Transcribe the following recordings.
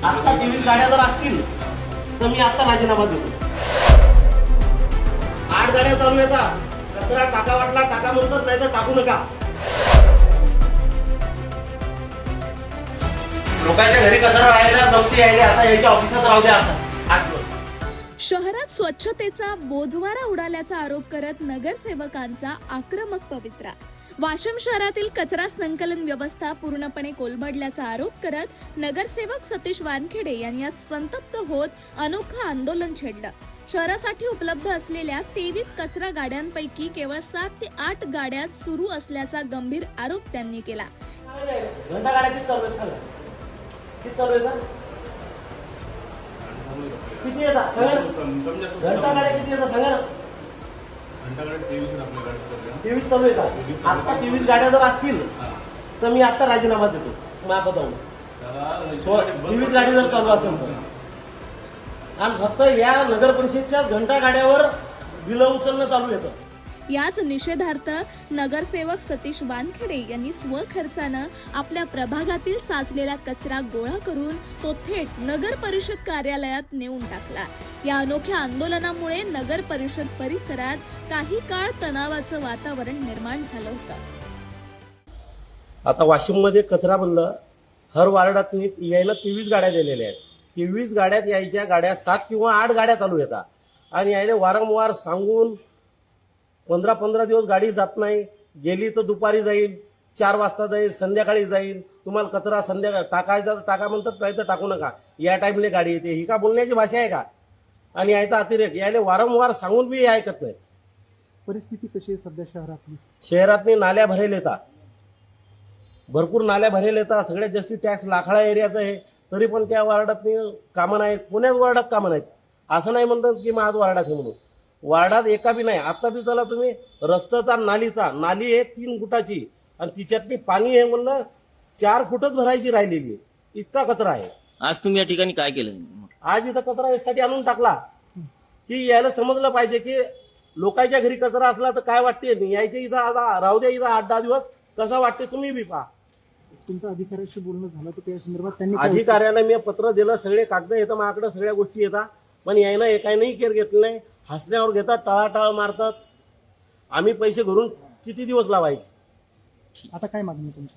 आता 23 गाड्या जर असतील तर मी आता राजीनामा देतो. 8 गाड्या चालू येतात. कचरा टाका वाटला टाका म्हणतात, नाही तर टाकू नका. लोकांच्या घरी कचरा राहायला जमती यायले, आता याच्या ऑफिसात राहू द्या असं 8 दिवस. शहरात स्वच्छतेचा बोजवारा उडाल्याचा आरोप करत नगरसेवकांचा आक्रमक पवित्रा. वाशिम शहरातील कचरा संकलन व्यवस्था पूर्णपणे कोलमडल्याचा आरोप करत नगरसेवक सतीश वानखेडे यांनी आज संतप्त होत अनोखं आंदोलन छेडलं. शहरासाठी उपलब्ध असलेल्या 23 कचरा गाड्यांपैकी केवळ 7 ते 8 गाड्या सुरू असल्याचा गंभीर आरोप त्यांनी केला. घंटा गाड्या किती चालू आहेत सांगा. किती चालू आहेत? किती येतात सांगा. घंटा गाड्या किती येतात सांगा. 23 चालू येतात. आता 23 गाड्या जर असतील तर मी आता राजीनामा देतो महापदावर. 23 गाडी जर चालू असेल तर, आणि फक्त या नगर परिषदेच्या घंटा गाड्यावर बिलं उचलणं चालू येतं. याच निषेधार्थ नगरसेवक सतीश वानखेडे यांनी स्वखर्चानं आपल्या प्रभागातील साचलेला कचरा गोळा करून तो थेट नगर परिषद कार्यालयात नेऊन टाकला. या अनोख्या आंदोलनामुळे नगर परिषद परिसरात काही काळ तणावाचं वातावरण निर्माण झालं होतं. आता वाशिममध्ये कचरा बनलं. हर वार्डात यायला 23 गाड्या दिलेल्या आहेत. 23 गाड्यात यायच्या गाड्या 7 किंवा 8 गाड्या चालू येतात. आणि यायला वारंवार सांगून 15-15 दिवस गाडी जात नाही. गेली तर दुपारी जाईल, 4 वाजता जाईल, संध्याकाळी जाईल. तुम्हाला कचरा संध्याकाळी टाकायचा टाका म्हणतात, नाही तर टाकू नका. या टाईमला गाडी येते. ही का बोलण्याची भाषा आहे का? आणि यायचा अतिरेक. यायला वारंवार सांगून बी ऐकत नाही. परिस्थिती कशी आहे सध्या शहरातली? शहरातनी नाल्या भरेल येतात, भरपूर नाल्या भरेल येतात. सगळ्यात जास्ती टॅक्स लाखाळा एरियाचा आहे, तरी पण त्या वार्डात कामं नाहीत. पुण्यात वार्डात कामं नाहीत. असं नाही म्हणतात की माझ वार्डात आहे म्हणून. वार्डात एका बी नाही. आता बी चला तुम्ही रस्त्याचा नाली आहे 3 फुटाची, आणि तिच्यातली पाणी आहे म्हणलं 4 फुटच भरायची राहिलेली आहे. इतका कचरा आहे. आज तुम्ही या ठिकाणी काय केलं? आज इथं कचरा यासाठी आणून टाकला की यायला समजलं पाहिजे की लोकांच्या घरी कचरा असला तर काय वाटते. यायचे इथं आता राहू द्या इथं 8-10 दिवस, कसा वाटते तुम्ही बी पहा. तुमचं अधिकाऱ्याशी बोलणं झालं तर त्या संदर्भात त्यांनी अधिकाऱ्यांना मी पत्र दिलं. सगळे कागद येतं माझ्याकडे, सगळ्या गोष्टी येतात. पण यायनं एकाने केअर घेतलं नाही. हसण्यावर घेतात, टाळाटाळ मारतात. आम्ही पैसे भरून किती दिवस लावायचे? आता काय मागणी तुमची?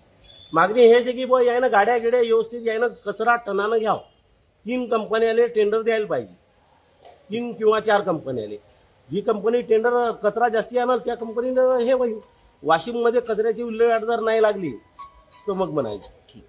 मागणी हेच आहे की बुवा यायनं गाड्या गिड्या व्यवस्थित यायनं कचरा टनानं घ्यावं. 3 कंपन्याले टेंडर द्यायला पाहिजे. 3 किंवा 4 कंपन्याले. जी कंपनी टेंडर कचरा जास्ती आणणार त्या कंपनीनं हे होईल. वाशिममध्ये कचऱ्याची विल्हेवाट जर नाही लागली तर मग म्हणायचं. ठीक.